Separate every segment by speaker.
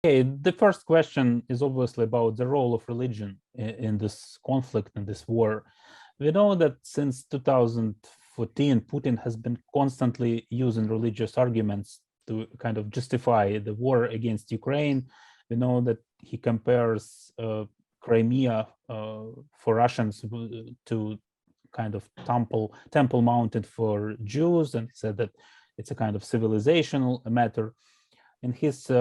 Speaker 1: Okay, the first question is obviously about the role of religion in this conflict, in this war. We know that since 2014, Putin has been constantly using religious arguments to kind of justify the war against Ukraine. We know that he compares Crimea for Russians to kind of temple mounted for Jews, and said that it's a kind of civilizational matter. In his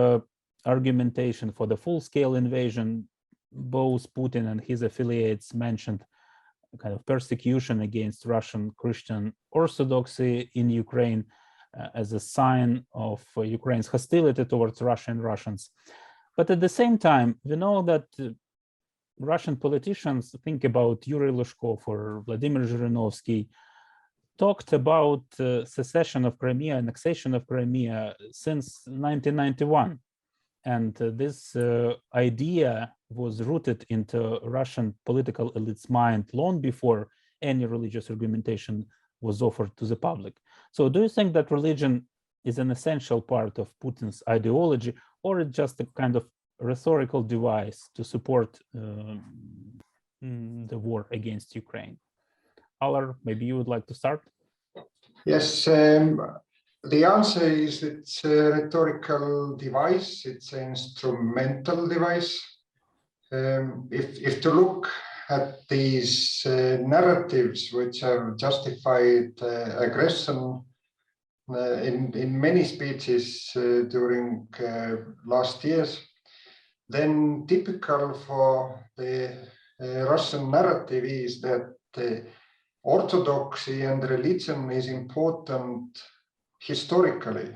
Speaker 1: argumentation for the full-scale invasion, both Putin and his affiliates mentioned a kind of persecution against Russian Christian Orthodoxy in Ukraine as a sign of Ukraine's hostility towards Russia and Russians. But at the same time, we know that Russian politicians, think about Yuri Lushkov or Vladimir Zhirinovsky, talked about secession of Crimea, annexation of Crimea since 1991. And this idea was rooted into Russian political elite's mind long before any religious argumentation was offered to the public. So do you think that religion is an essential part of Putin's ideology, or it's just a kind of rhetorical device to support the war against Ukraine? Alar, maybe you would like to start?
Speaker 2: Yes, the answer is it's a rhetorical device, it's an instrumental device. If to look at these narratives which have justified aggression in many speeches during last years, then typical for the Russian narrative is that orthodoxy and religion is important historically,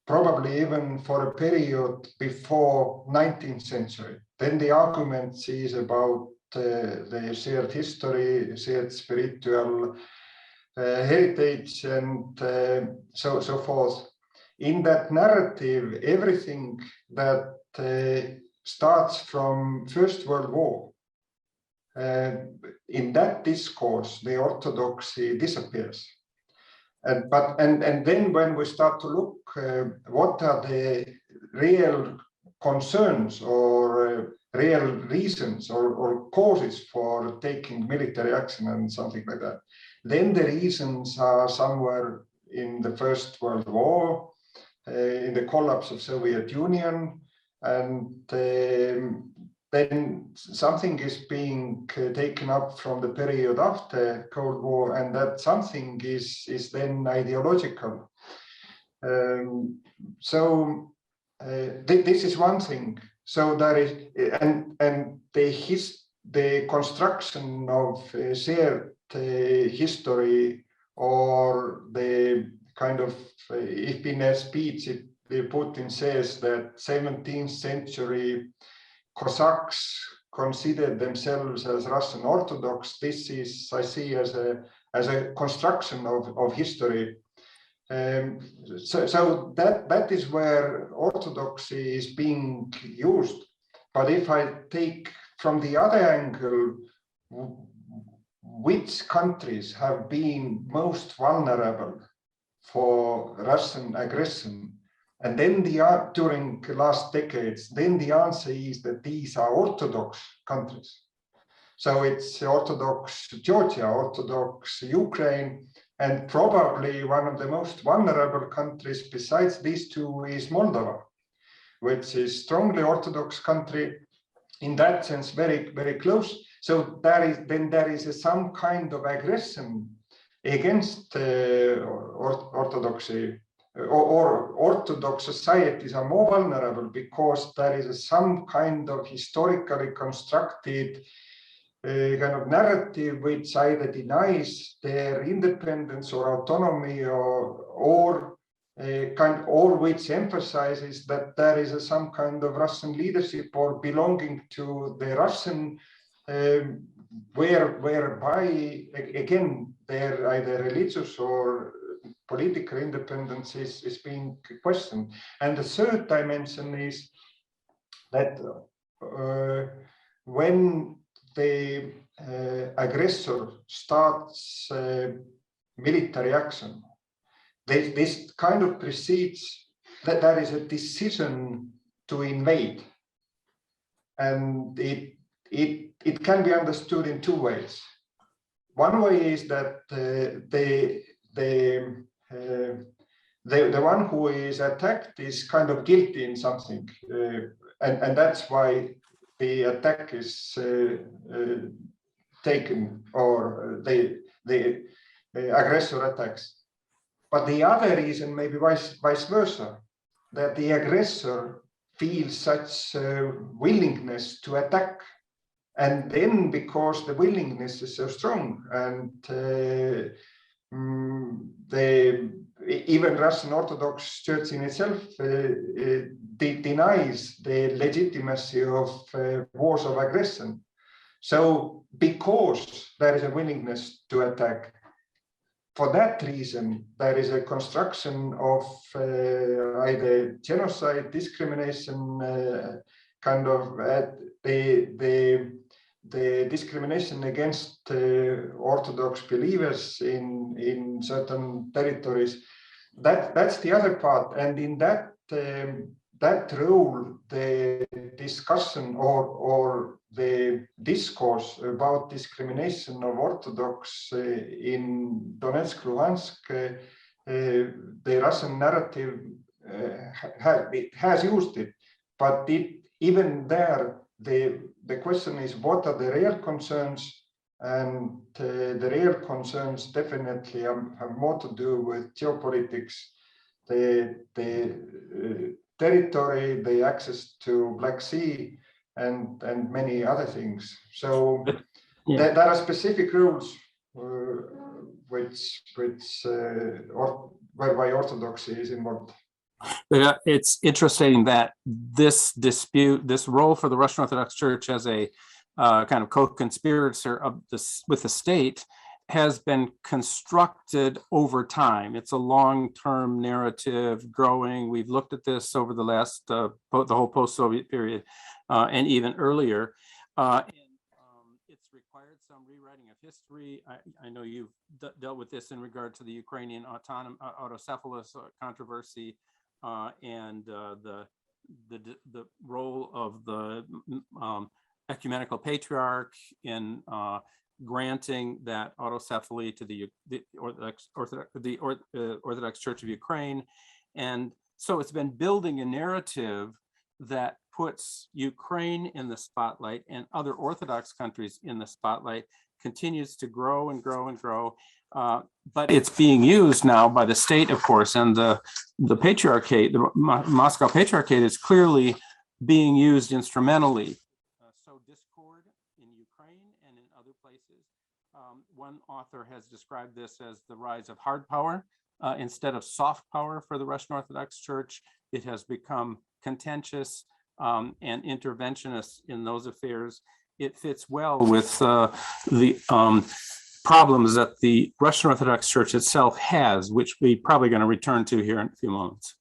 Speaker 2: probably even for a period before 19th century. Then the argument is about the shared history, shared spiritual heritage, and so forth. In that narrative, everything that starts from First World War, in that discourse, the orthodoxy disappears. And then when we start to look, what are the real concerns or real reasons or causes for taking military action and something like that, then the reasons are somewhere in the First World War, in the collapse of Soviet Union, and then something is being taken up from the period after Cold War, and that something is then ideological. This is one thing. So there is, and the construction of shared history, or the kind of, if in a speech Putin says that 17th century Cossacks considered themselves as Russian Orthodox. This is, I see, as a construction of history. So that is where Orthodoxy is being used. But if I take from the other angle, which countries have been most vulnerable for Russian aggression? And then during the last decades, then the answer is that these are Orthodox countries. So it's Orthodox Georgia, Orthodox Ukraine, and probably one of the most vulnerable countries besides these two is Moldova, which is strongly Orthodox country, in that sense very, very close. So there is some kind of aggression against Orthodoxy. Or Orthodox societies are more vulnerable because there is some kind of historically constructed kind of narrative which either denies their independence or autonomy, or which emphasizes that there is some kind of Russian leadership or belonging to the Russian, whereby again their either religious or political independence is being questioned. And the third dimension is that when the aggressor starts military action, this kind of precedes that there is a decision to invade. and it can be understood in two ways. One way is that the one who is attacked is kind of guilty in something, and that's why the attack is taken, or the aggressor attacks. But the other reason, maybe vice versa, that the aggressor feels such willingness to attack. And then because the willingness is so strong, and even Russian Orthodox Church in itself denies the legitimacy of wars of aggression. So because there is a willingness to attack, for that reason, there is a construction of either genocide, discrimination, kind of the discrimination against Orthodox believers in certain territories. That's the other part, and in that role, the discussion or the discourse about discrimination of Orthodox in Donetsk, Luhansk, the Russian narrative has used it, but even there, the question is, what are the real concerns? And the real concerns definitely have more to do with geopolitics, the territory, the access to Black Sea, and many other things. So there are specific rules whereby Orthodoxy is involved.
Speaker 3: But it's interesting that this dispute, this role for the Russian Orthodox Church as a kind of co-conspirator of this with the state has been constructed over time. It's a long-term narrative growing. We've looked at this over the last, the whole post-Soviet period and even earlier. It's required some rewriting of history. I know you've dealt with this in regard to the Ukrainian autocephalous controversy and the role of the ecumenical patriarch in granting that autocephaly to the Orthodox Church of Ukraine. And so it's been building a narrative that puts Ukraine in the spotlight and other Orthodox countries in the spotlight, continues to grow and grow and grow. But it's being used now by the state, of course, and the patriarchate, the Moscow Patriarchate is clearly being used instrumentally. So discord in Ukraine and in other places. One author has described this as the rise of hard power instead of soft power for the Russian Orthodox Church. It has become contentious and interventionist in those affairs. It fits well with the problems that the Russian Orthodox Church itself has, which we're probably going to return to here in a few moments.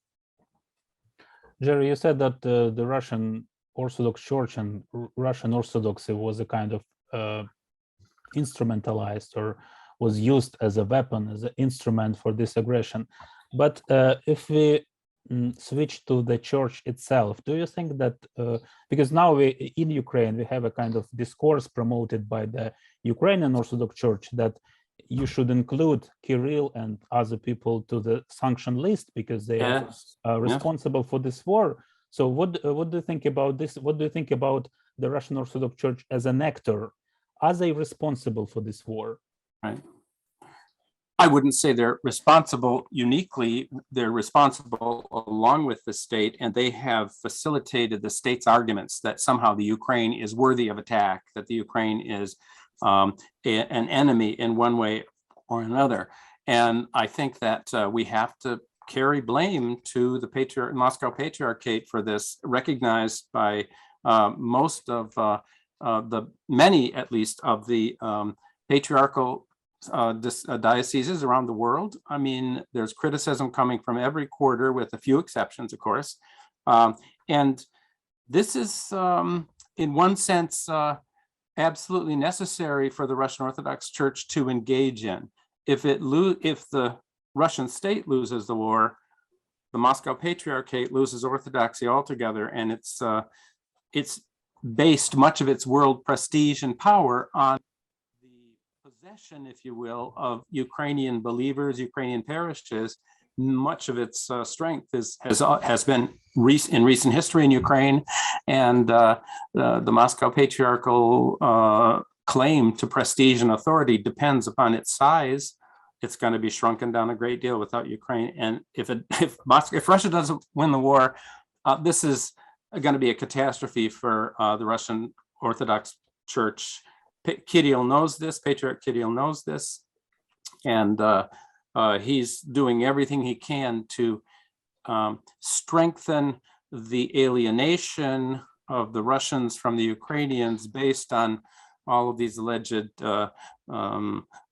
Speaker 1: Jerry, you said that the Russian Orthodox Church and Russian Orthodoxy was a kind of instrumentalized or was used as a weapon, as an instrument for this aggression. But if we switch to the church itself, do you think that, because now in Ukraine, we have a kind of discourse promoted by the Ukrainian Orthodox Church that you should include Kirill and other people to the sanction list because they are responsible for this war. So what do you think about this? What do you think about the Russian Orthodox Church as an actor? Are they responsible for this war?
Speaker 3: Right. I wouldn't say they're responsible uniquely. They're responsible along with the state, and they have facilitated the state's arguments that somehow the Ukraine is worthy of attack, that the Ukraine is an enemy in one way or another. And I think that we have to carry blame to the Moscow Patriarchate for this, recognized by most of many, at least, of the patriarchal dioceses around the world. I mean, there's criticism coming from every quarter, with a few exceptions, of course. And this is, in one sense, absolutely necessary for the Russian Orthodox Church to engage in. If the Russian state loses the war, the Moscow Patriarchate loses orthodoxy altogether, and it's based much of its world prestige and power on the possession, if you will, of Ukrainian believers, Ukrainian parishes. Much of its strength has been in recent history in Ukraine, and the Moscow Patriarchal claim to prestige and authority depends upon its size. It's going to be shrunken down a great deal without Ukraine, and if Russia doesn't win the war, this is going to be a catastrophe for the Russian Orthodox Church. Kirill knows this. Patriarch Kirill knows this, and he's doing everything he can to strengthen the alienation of the Russians from the Ukrainians based on all of these alleged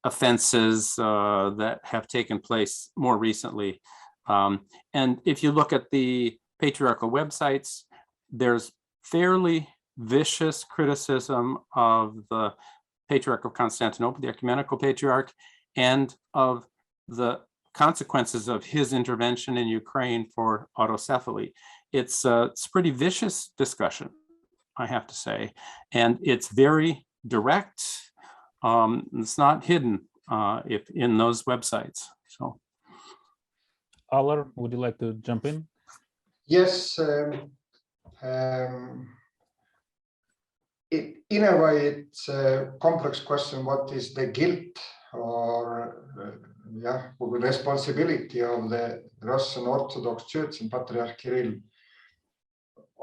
Speaker 3: offenses that have taken place more recently. And if you look at the patriarchal websites, there's fairly vicious criticism of the Patriarch of Constantinople, the ecumenical patriarch, and of the consequences of his intervention in Ukraine for autocephaly. It's pretty vicious discussion, I have to say, and it's very direct. It's not hidden if in those websites. So,
Speaker 1: Alar, would you like to jump in?
Speaker 2: Yes. In a way, it's a complex question. What is the guilt or responsibility of the Russian Orthodox Church and Patriarch Kirill?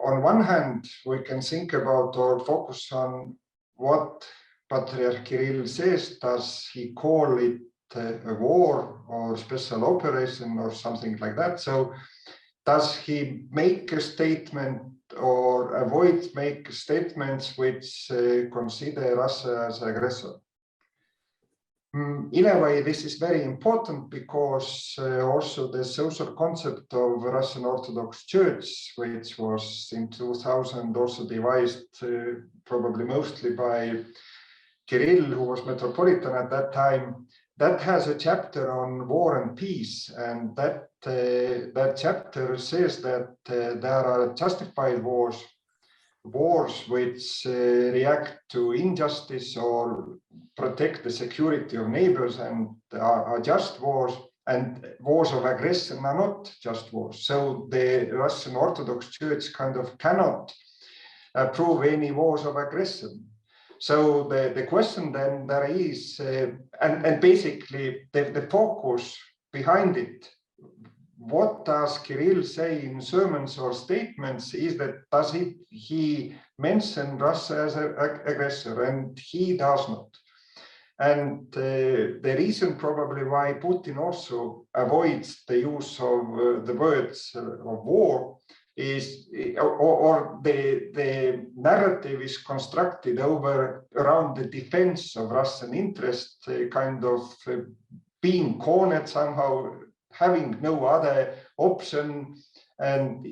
Speaker 2: On one hand, we can think about or focus on what Patriarch Kirill says. Does he call it a war or special operation or something like that? So does he make a statement or avoid make statements which consider Russia as aggressor? In a way, this is very important because also the social concept of Russian Orthodox Church, which was in 2000 also devised probably mostly by Kirill, who was Metropolitan at that time, that has a chapter on war and peace, and that chapter says that there are justified wars which react to injustice or protect the security of neighbors and are just wars, and wars of aggression are not just wars. So the Russian Orthodox Church kind of cannot approve any wars of aggression. So the question then there is, and basically the focus behind it, what does Kirill say in sermons or statements is that does he mention Russia as an aggressor, and he does not. And the reason probably why Putin also avoids the use of the words of war is, or the narrative is constructed around the defense of Russian interest, kind of being cornered somehow, having no other option, and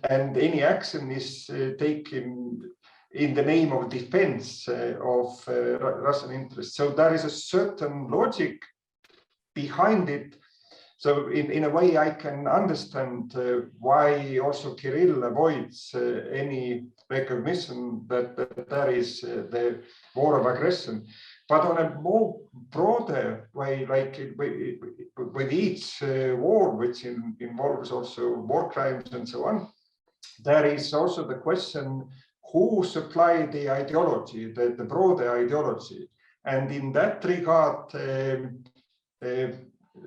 Speaker 2: any action is taken in the name of defense of Russian interests. So there is a certain logic behind it. So in a way, I can understand why also Kirill avoids any recognition that there is the war of aggression. But on a more broader way, like with each war, which involves also war crimes and so on, there is also the question who supplied the ideology, the broader ideology. And in that regard,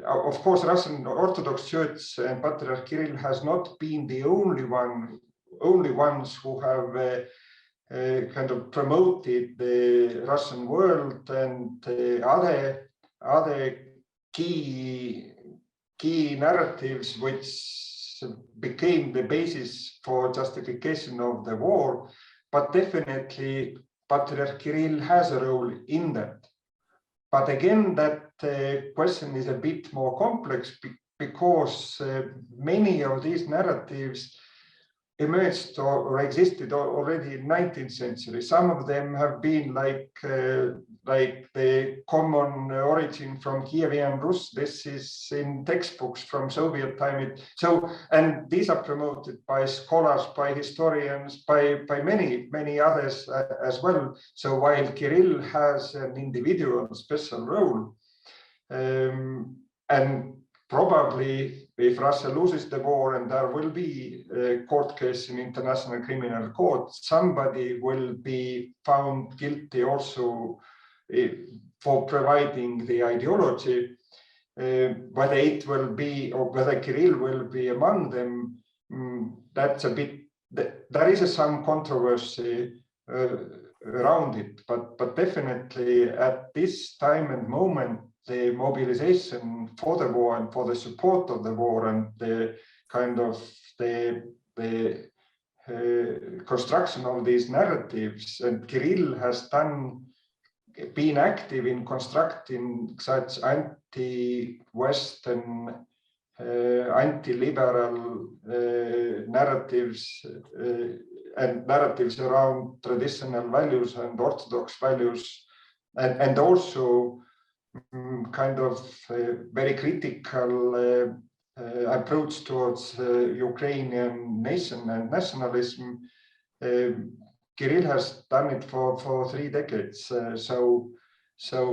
Speaker 2: of course, Russian Orthodox Church and Patriarch Kirill has not been the only ones who have kind of promoted the Russian world, and other key narratives which became the basis for justification of the war. But definitely Patriarch Kirill has a role in that. But again, that question is a bit more complex because many of these narratives emerged or existed already in 19th century. Some of them have been like the common origin from Kievan Rus. This is in textbooks from Soviet time. And these are promoted by scholars, by historians, by many others as well. So while Kirill has an individual special role, and probably if Russia loses the war and there will be a court case in International Criminal Court, somebody will be found guilty also for providing the ideology. Whether it will be, or whether Kirill will be among them, that's a bit, there is some controversy around it, but definitely at this time and moment, the mobilization for the war and for the support of the war and the kind of the construction of these narratives, and Kirill has been active in constructing such anti-Western, anti-liberal narratives and narratives around traditional values and Orthodox values, and also kind of very critical approach towards Ukrainian nation and nationalism. Kirill has done it for 3 decades. So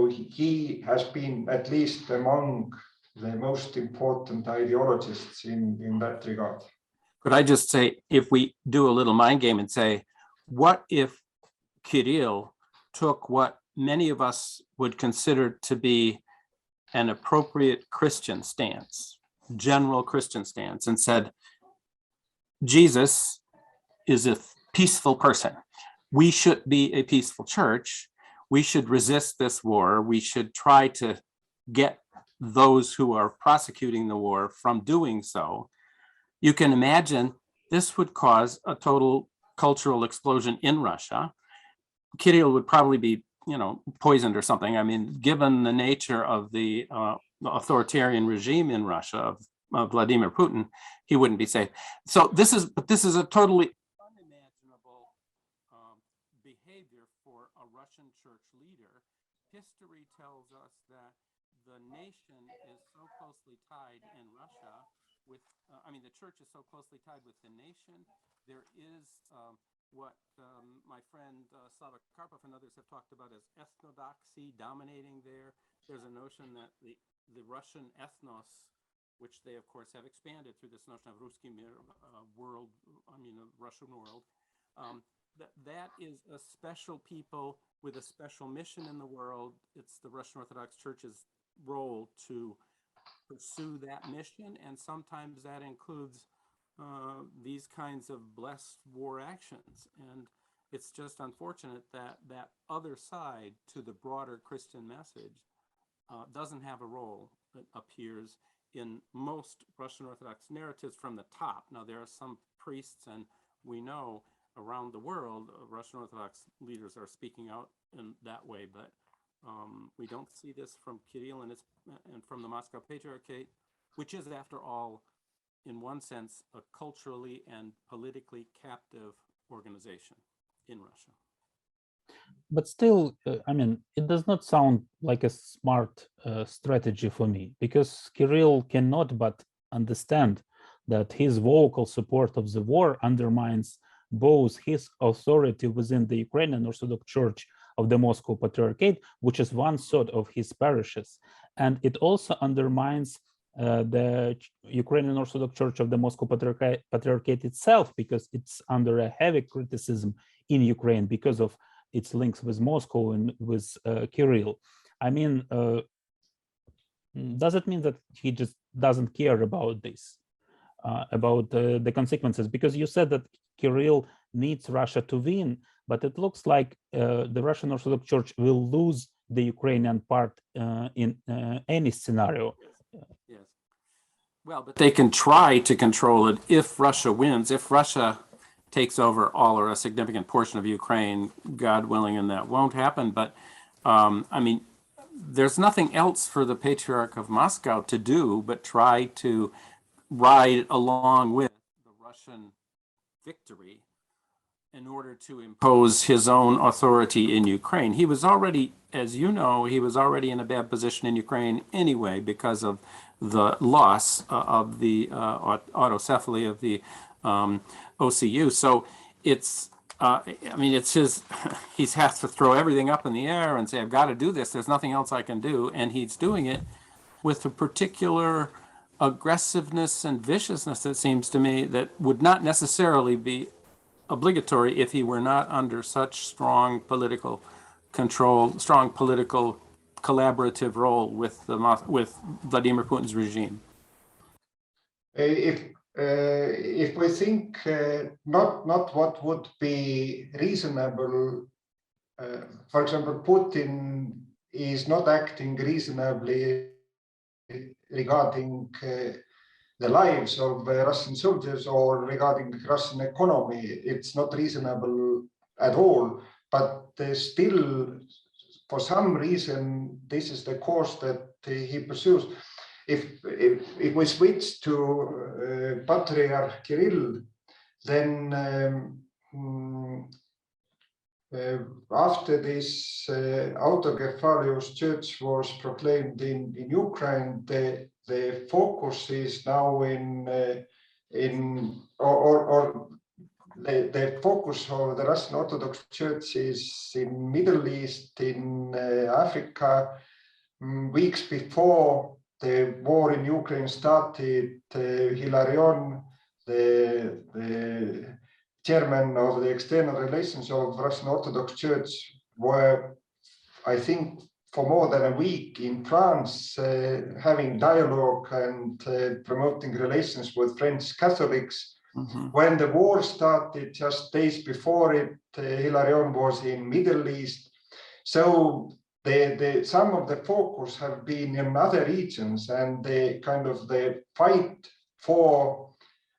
Speaker 2: he has been at least among the most important ideologists in that regard.
Speaker 3: Could I just say, if we do a little mind game and say, what if Kirill took what many of us would consider to be an appropriate Christian stance, general Christian stance, and said, Jesus is a peaceful person. We should be a peaceful church. We should resist this war. We should try to get those who are prosecuting the war from doing so. You can imagine this would cause a total cultural explosion in Russia. Kirill would probably be, poisoned or something. I mean, given the nature of the authoritarian regime in Russia of Vladimir Putin, he wouldn't be safe. So this is a totally unimaginable behavior for a Russian church leader. History tells us that the nation is so closely tied in Russia with, the church is so closely tied with the nation. There is what my friend Slava Karpov and others have talked about as ethnodoxy dominating there. There's a notion that the Russian ethnos, which they of course have expanded through this notion of Ruski Mir, world, Russian world, that is a special people with a special mission in the world. It's the Russian Orthodox Church's role to pursue that mission, and sometimes that includes these kinds of blessed war actions. And it's just unfortunate that that other side to the broader Christian message doesn't have a role that appears in most Russian Orthodox narratives from the top. Now, there are some priests, and we know around the world, Russian Orthodox leaders are speaking out in that way, but we don't see this from Kirill and from the Moscow Patriarchate, which is, after all, in one sense, a culturally and politically captive organization in Russia.
Speaker 1: But still, it does not sound like a smart strategy for me, because Kirill cannot but understand that his vocal support of the war undermines both his authority within the Ukrainian Orthodox Church of the Moscow Patriarchate, which is 1/3 of his parishes, and it also undermines the Ukrainian Orthodox Church of the Moscow Patriarchate itself, because it's under a heavy criticism in Ukraine because of its links with Moscow and with Kirill. Does it mean that he just doesn't care about this, about the consequences? Because you said that Kirill needs Russia to win, but it looks like the Russian Orthodox Church will lose the Ukrainian part in any scenario.
Speaker 3: Yes. Well, but they can try to control it if Russia wins. If Russia takes over all or a significant portion of Ukraine, God willing, and that won't happen. But there's nothing else for the Patriarch of Moscow to do but try to ride along with the Russian victory in order to impose his own authority in Ukraine. He was already, as you know, he was already in a bad position in Ukraine anyway because of the loss of the autocephaly of the OCU. So it's, I mean, it's his, he has to throw everything up in the air and say, I've got to do this. There's nothing else I can do. And he's doing it with a particular aggressiveness and viciousness, it seems to me, that would not necessarily be obligatory if he were not under such strong political control, strong political collaborative role with Vladimir Putin's regime.
Speaker 2: If we think not what would be reasonable, for example, Putin is not acting reasonably regarding the lives of Russian soldiers or regarding Russian economy. It's not reasonable at all, but still, for some reason, this is the course that he pursues. If we switch to Patriarch Kirill, then after this autocephalous church was proclaimed in Ukraine, the focus is now the focus of the Russian Orthodox Church is in Middle East, in Africa. Weeks before the war in Ukraine started, Hilarion, the chairman of the external relations of Russian Orthodox Church, were, I think, for more than a week in France, having dialogue and promoting relations with French Catholics. Mm-hmm. When the war started, just days before it, Hilarion was in Middle East. So some of the focus have been in other regions, and the fight for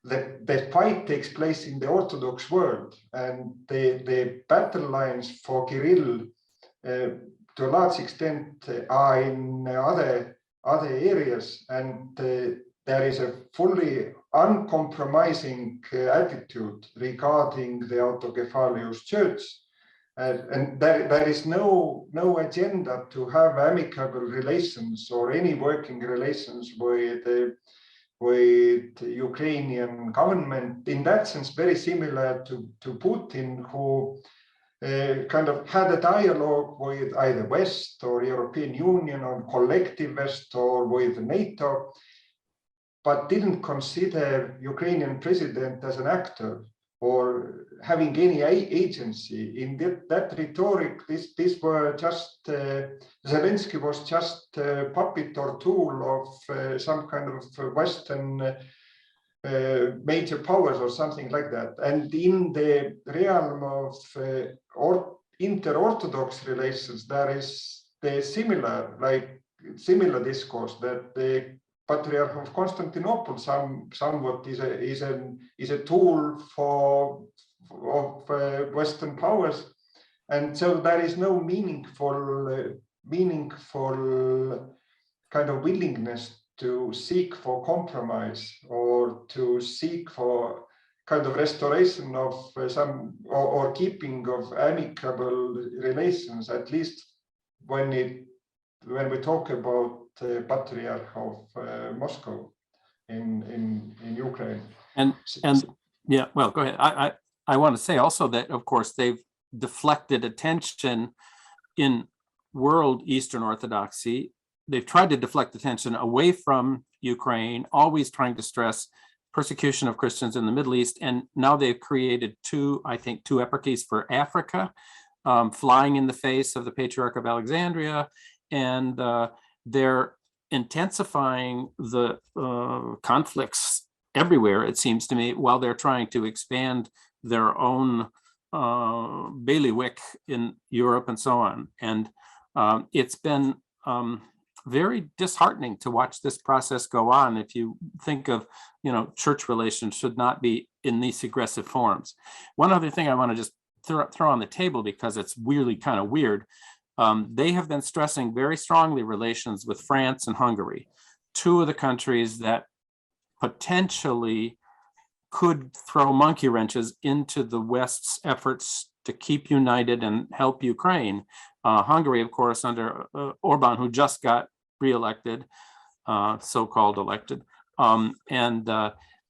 Speaker 2: the fight takes place in the Orthodox world, and the battle lines for Kirill to a large extent are in other areas, and there is a fully uncompromising attitude regarding the autocephalous church, and there is no agenda to have amicable relations or any working relations with Ukrainian government. In that sense, very similar to Putin, who kind of had a dialogue with either West or European Union or collective West or with NATO, but didn't consider Ukrainian president as an actor or having any agency. In that rhetoric, these were just, Zelensky was just a puppet or tool of some kind of Western major powers or something like that. And in the realm of inter-Orthodox relations, there is the similar discourse that the Patriarch of Constantinople somewhat is a tool of Western powers, and so there is no meaningful kind of willingness to seek for compromise or to seek for kind of restoration of some or keeping of amicable relations, at least when we talk about Patriarch of Moscow in Ukraine.
Speaker 3: And yeah, well, go ahead. I want to say also that, of course, they've deflected attention in world Eastern Orthodoxy. They've tried to deflect attention away from Ukraine, always trying to stress persecution of Christians in the Middle East. And now they've created two eparchies for Africa, flying in the face of the Patriarch of Alexandria, and they're intensifying the conflicts everywhere, it seems to me, while they're trying to expand their own bailiwick in Europe and so on. And it's been very disheartening to watch this process go on. If you think of, church relations should not be in these aggressive forms. One other thing I want to just throw on the table, because it's really kind of weird. They have been stressing very strongly relations with France and Hungary, two of the countries that potentially could throw monkey wrenches into the West's efforts to keep united and help Ukraine. Hungary, of course, under Orban, who just got reelected, so-called elected, and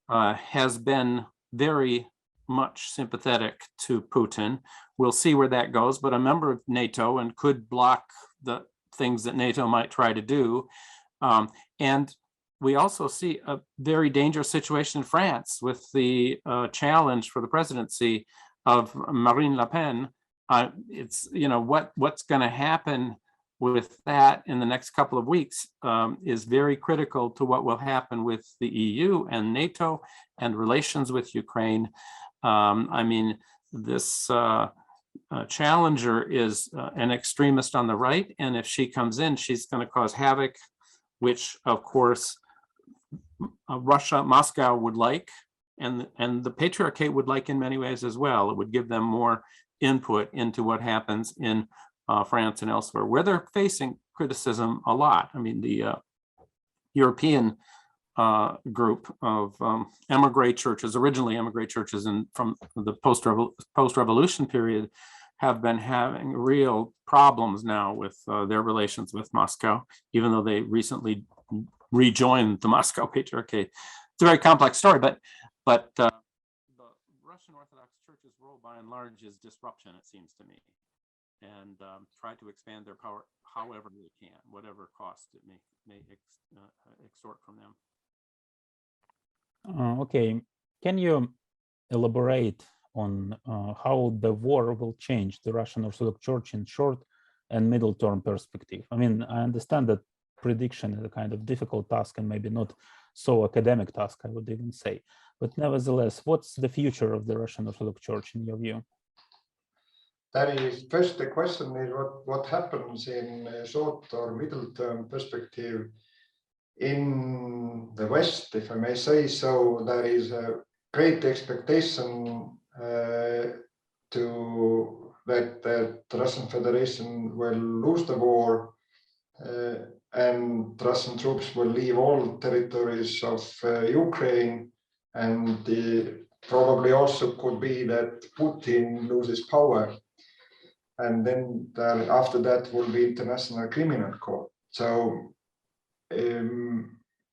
Speaker 3: has been very much sympathetic to Putin. We'll see where that goes, but a member of NATO and could block the things that NATO might try to do. And we also see a very dangerous situation in France with the challenge for the presidency of Marine Le Pen. It's, you know, what's going to happen with that in the next couple of weeks is very critical to what will happen with the EU and NATO and relations with Ukraine. I mean, this challenger is an extremist on the right, and if she comes in, she's going to cause havoc, which of course Russia, Moscow would like, and the Patriarchate would like in many ways as well. It would give them more input into what happens in France and elsewhere, where they're facing criticism a lot. I mean, the European group of emigre churches, originally emigre churches, and from the post-revolution period, have been having real problems now with their relations with Moscow, even though they recently rejoined the Moscow Patriarchate. It's a very complex story, but the Russian Orthodox Church's role, by and large, is disruption, it seems to me, and try to expand their power however they can, whatever cost it may extort from them.
Speaker 1: Okay, can you elaborate on how the war will change the Russian Orthodox Church in short and middle term perspective? I mean, I understand that prediction is a kind of difficult task and maybe not so academic task, I would even say. But nevertheless, what's the future of the Russian Orthodox Church in your view?
Speaker 2: That is, first the question is what happens in short or middle term perspective in the West, if I may say so. There is a great expectation that the Russian Federation will lose the war and Russian troops will leave all territories of Ukraine, and probably also could be that Putin loses power, and then after that will be International Criminal Court. So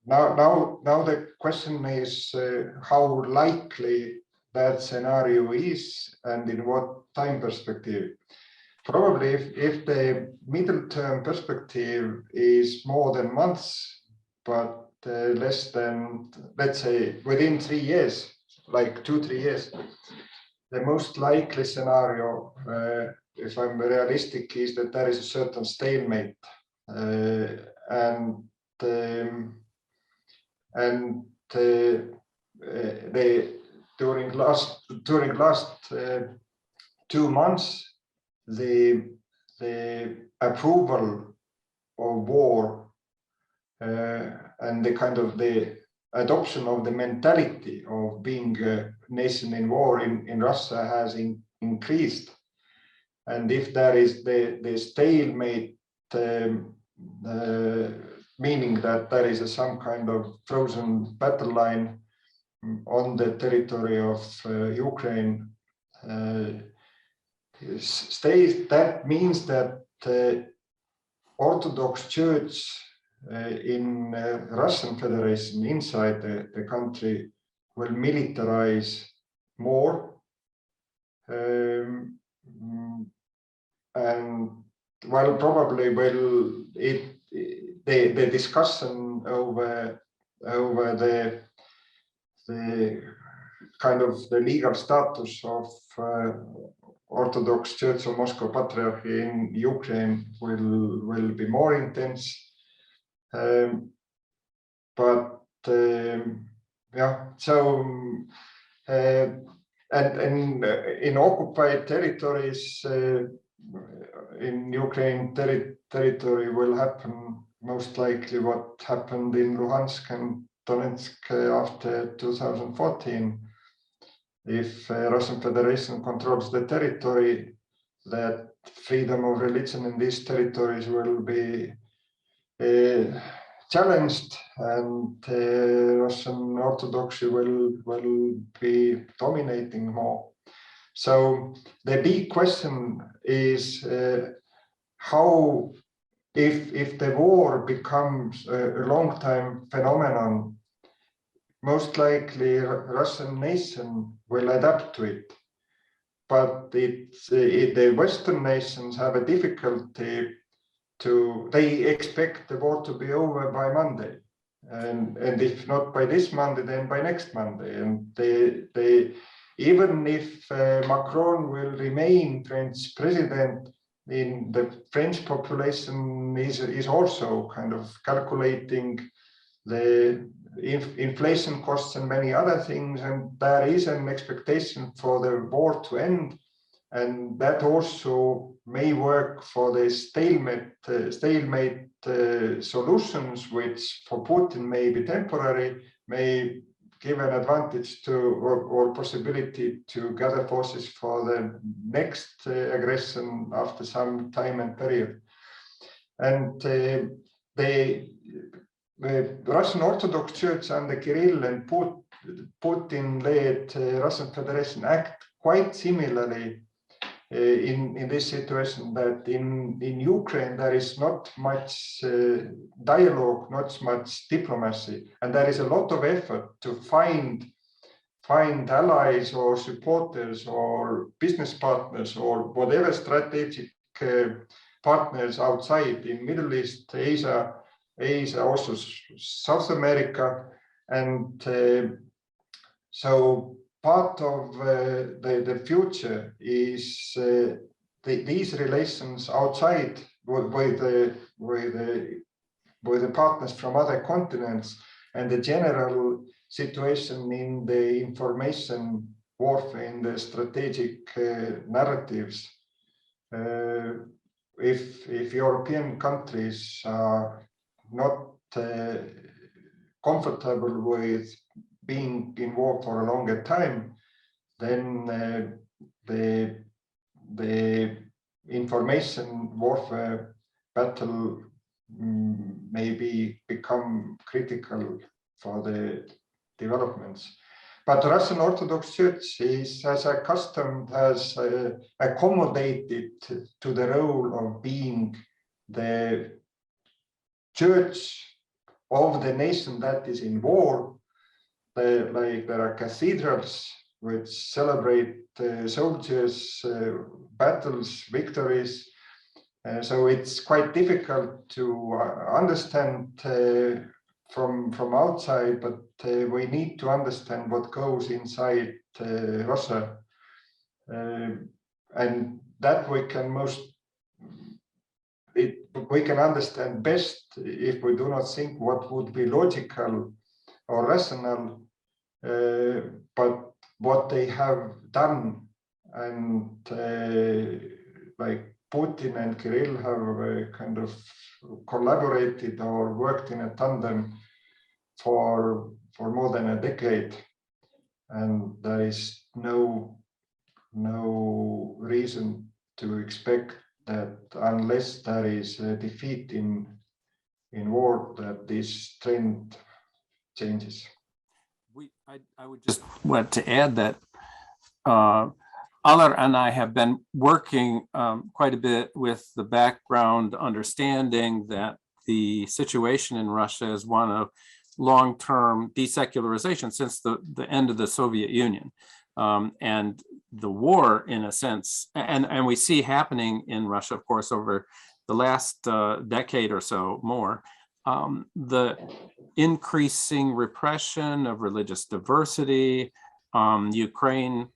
Speaker 2: now the question is how likely that scenario is and in what time perspective. Probably if the middle term perspective is more than months, but less than, let's say, within 3 years, like 2-3 years, the most likely scenario, if I'm realistic, is that there is a certain stalemate, during last 2 months, the approval of war and the kind of the adoption of the mentality of being a nation in war in Russia has increased. And if there is the stalemate, meaning that there is some kind of frozen battle line on the territory of Ukraine, stays, that means that Orthodox Church in Russian Federation inside the country will militarize more, and well, probably will the discussion over the kind of the legal status of Orthodox Church of Moscow Patriarch in Ukraine will be more intense. Yeah, so and in occupied territories in Ukraine territory will happen most likely what happened in Luhansk and Donetsk after 2014. If Russian Federation controls the territory, that freedom of religion in these territories will be challenged, and Russian Orthodoxy will be dominating more. So the big question is how, if the war becomes a long-time phenomenon, most likely Russian nation will adapt to it. But the Western nations have a difficulty they expect the war to be over by Monday. And if not by this Monday, then by next Monday. And they even if Macron will remain French president, in the French population is also kind of calculating the inflation costs and many other things, and there is an expectation for the war to end, and that also may work for the stalemate solutions, which for Putin may be temporary, may give an advantage to or possibility to gather forces for the next aggression after some time and period. And the Russian Orthodox Church under Kirill and Putin-led Russian Federation act quite similarly in this situation, that in Ukraine there is not much dialogue, not much diplomacy, and there is a lot of effort to find allies or supporters or business partners or whatever strategic partners outside in Middle East, Asia, also South America, and so part of the future is these relations outside with the partners from other continents, and the general situation in the information warfare, in the strategic narratives. If European countries are not comfortable with being in war for a longer time, then the information warfare battle maybe become critical for the developments. But Russian Orthodox Church has accommodated to the role of being the church of the nation that is in war. There are cathedrals which celebrate soldiers, battles, victories. So it's quite difficult to understand from outside, but we need to understand what goes inside Russia, and that we can understand best if we do not think what would be logical or rational, but what they have done, and like Putin and Kirill have kind of collaborated or worked in a tandem for more than a decade, and there is no reason to expect that unless there is a defeat in war, that this trend changes.
Speaker 3: I would just want to add that Alar and I have been working quite a bit with the background understanding that the situation in Russia is one of long-term desecularization since the end of the Soviet Union. And the war, in a sense, and we see happening in Russia, of course, over the last decade or so more, the increasing repression of religious diversity. Ukraine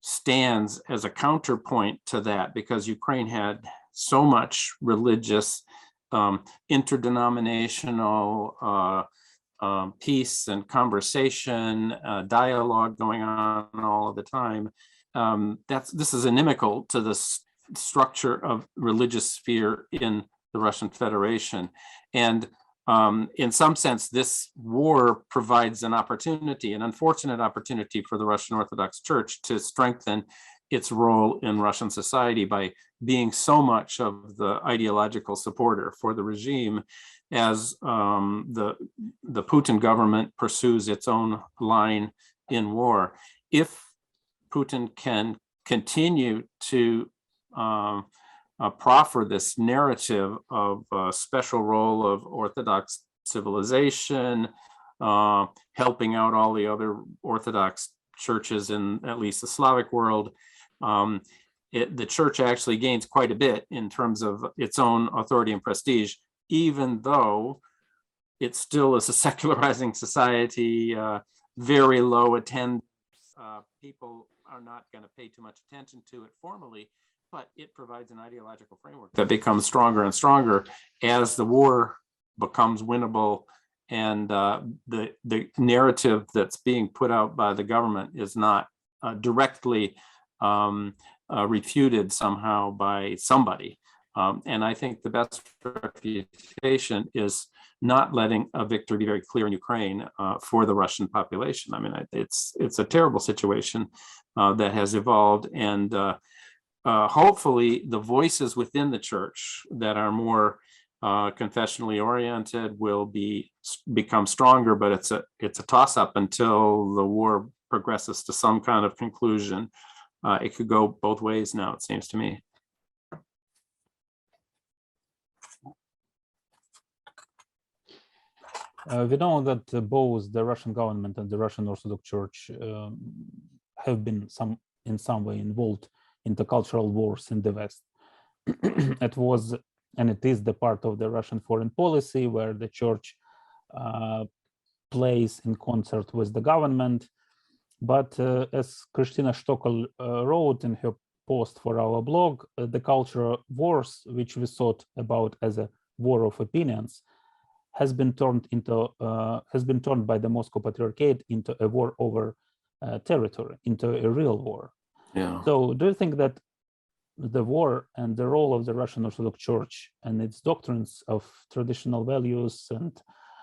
Speaker 3: stands as a counterpoint to that because Ukraine had so much religious, interdenominational peace and conversation, dialogue going on all of the time. This is inimical to the structure of religious sphere in the Russian Federation. And in some sense, this war provides an opportunity, an unfortunate opportunity for the Russian Orthodox Church to strengthen its role in Russian society by being so much of the ideological supporter for the regime as the Putin government pursues its own line in war. If Putin can continue to proffer this narrative of a special role of Orthodox civilization, helping out all the other Orthodox churches in at least the Slavic world, the church actually gains quite a bit in terms of its own authority and prestige, even though it still is a secularizing society, very low attendance. People are not going to pay too much attention to it formally, but it provides an ideological framework that becomes stronger and stronger as the war becomes winnable, and the narrative that's being put out by the government is not directly refuted somehow by somebody. And I think the best refutation is not letting a victory be very clear in Ukraine for the Russian population. I mean, it's a terrible situation that has evolved, and hopefully the voices within the church that are more confessionally oriented will become stronger, but it's a toss-up until the war progresses to some kind of conclusion. It could go both ways now, it seems to me.
Speaker 1: We know that both the Russian government and the Russian Orthodox Church have been in some way involved in the cultural wars in the West. It was, and it is, the part of the Russian foreign policy where the church plays in concert with the government. But as Christina Stockel wrote in her post for our blog, the cultural wars, which we thought about as a war of opinions, has been turned by the Moscow Patriarchate into a war over territory, into a real war.
Speaker 3: Yeah.
Speaker 1: So do you think that the war and the role of the Russian Orthodox Church and its doctrines of traditional values and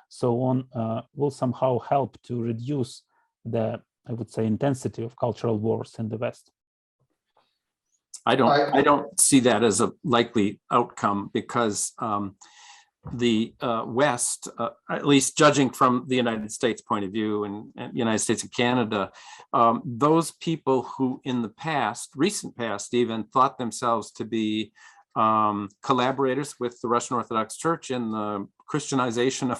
Speaker 1: so on will somehow help to reduce the, I would say, intensity of cultural wars in the West?
Speaker 3: I don't see that as a likely outcome, because the West, at least judging from the United States point of view and United States and Canada, those people who in the past, recent past even, thought themselves to be collaborators with the Russian Orthodox Church in the Christianization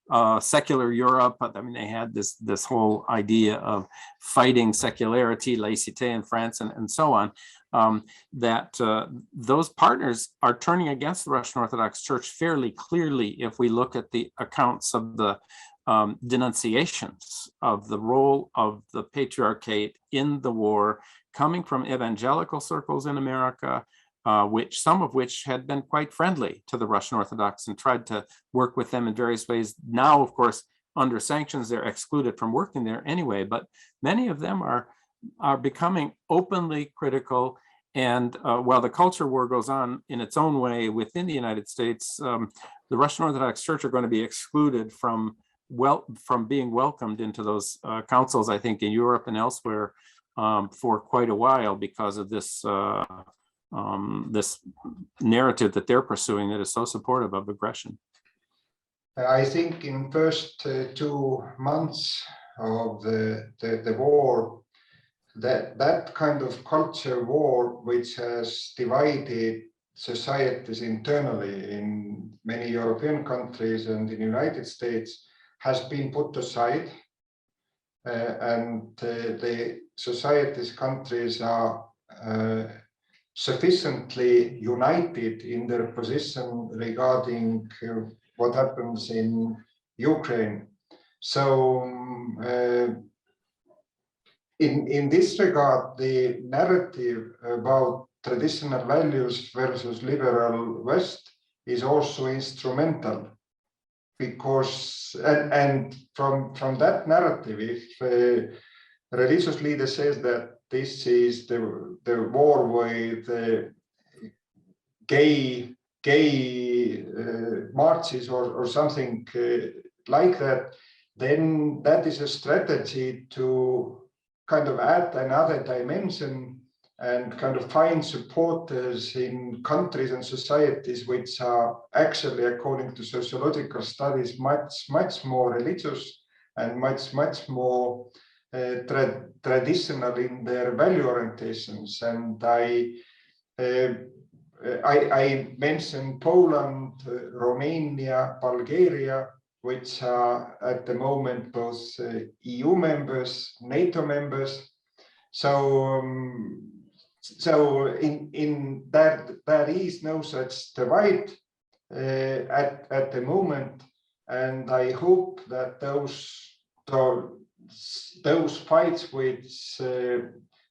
Speaker 3: of secular Europe. I mean, they had this whole idea of fighting secularity, laïcité in France, and so on. That those partners are turning against the Russian Orthodox Church fairly clearly if we look at the accounts of the denunciations of the role of the Patriarchate in the war coming from evangelical circles in America, some of which had been quite friendly to the Russian Orthodox and tried to work with them in various ways. Now, of course, under sanctions, they're excluded from working there anyway, but many of them are becoming openly critical. And while the culture war goes on in its own way within the United States, the Russian Orthodox Church are going to be excluded from being welcomed into those councils, I think, in Europe and elsewhere for quite a while because of this this narrative that they're pursuing that is so supportive of aggression.
Speaker 2: I think in first 2 months of the war, that kind of culture war, which has divided societies internally in many European countries and in the United States, has been put aside, and the societies, countries are sufficiently united in their position regarding what happens in Ukraine. So in this regard, the narrative about traditional values versus liberal West is also instrumental, because and from that narrative, if a religious leader says that this is the war with gay marches or something like that, then that is a strategy to kind of add another dimension and kind of find supporters in countries and societies which are actually, according to sociological studies, much more religious and much more traditional in their value orientations. And I mentioned Poland, Romania, Bulgaria, which are at the moment both EU members, NATO members. So in that there is no such divide at the moment, and I hope that those fights which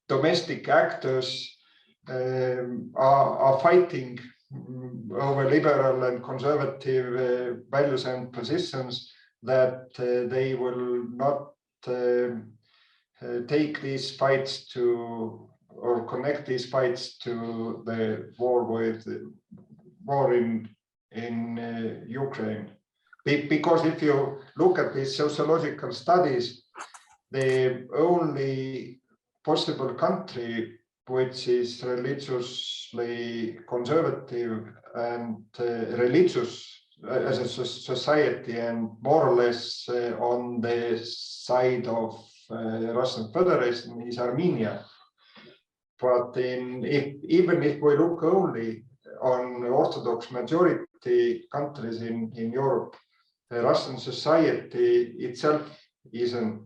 Speaker 2: domestic actors are fighting over liberal and conservative values and positions, that they will not take these fights to, or connect these fights to the war in Ukraine. Because if you look at these sociological studies, the only possible country which is religiously conservative and religious as a society and more or less on the side of Russian Federation is Armenia. But even if we look only on Orthodox majority countries in Europe, the Russian society itself isn't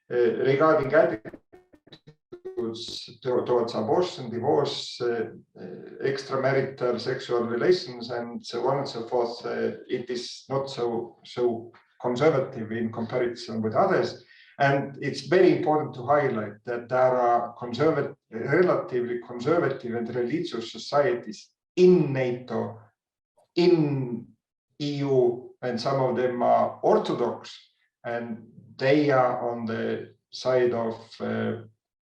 Speaker 2: regarding attitudes towards abortion, divorce, extramarital sexual relations, and so on and so forth. It is not so conservative in comparison with others. And it's very important to highlight that there are relatively conservative and religious societies in NATO, in EU, and some of them are Orthodox, and they are on the side of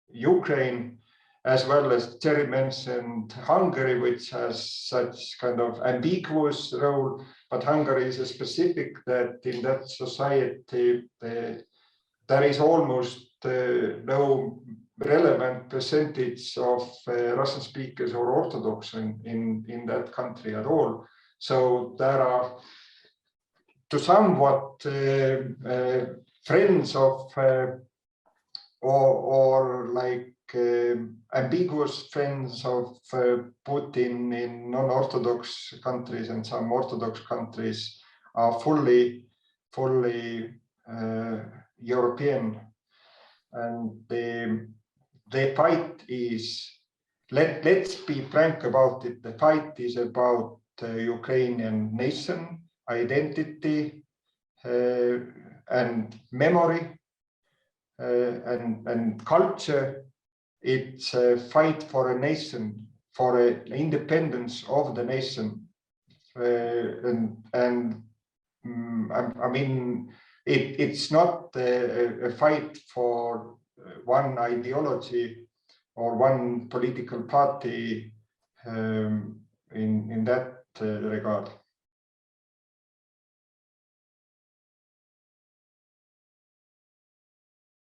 Speaker 2: Ukraine, as well as Jerry mentioned Hungary, which has such kind of ambiguous role, but Hungary is a specific that in that society there is almost no relevant percentage of Russian speakers or Orthodox in that country at all. So there are to somewhat friends of or like ambiguous friends of Putin in non-Orthodox countries, and some Orthodox countries are fully European. And the fight is, let's be frank about it, the fight is about Ukrainian nation, identity, and memory, and culture. It's a fight for a nation, for an independence of the nation. I mean, it's not a fight for one ideology or one political party in that regard.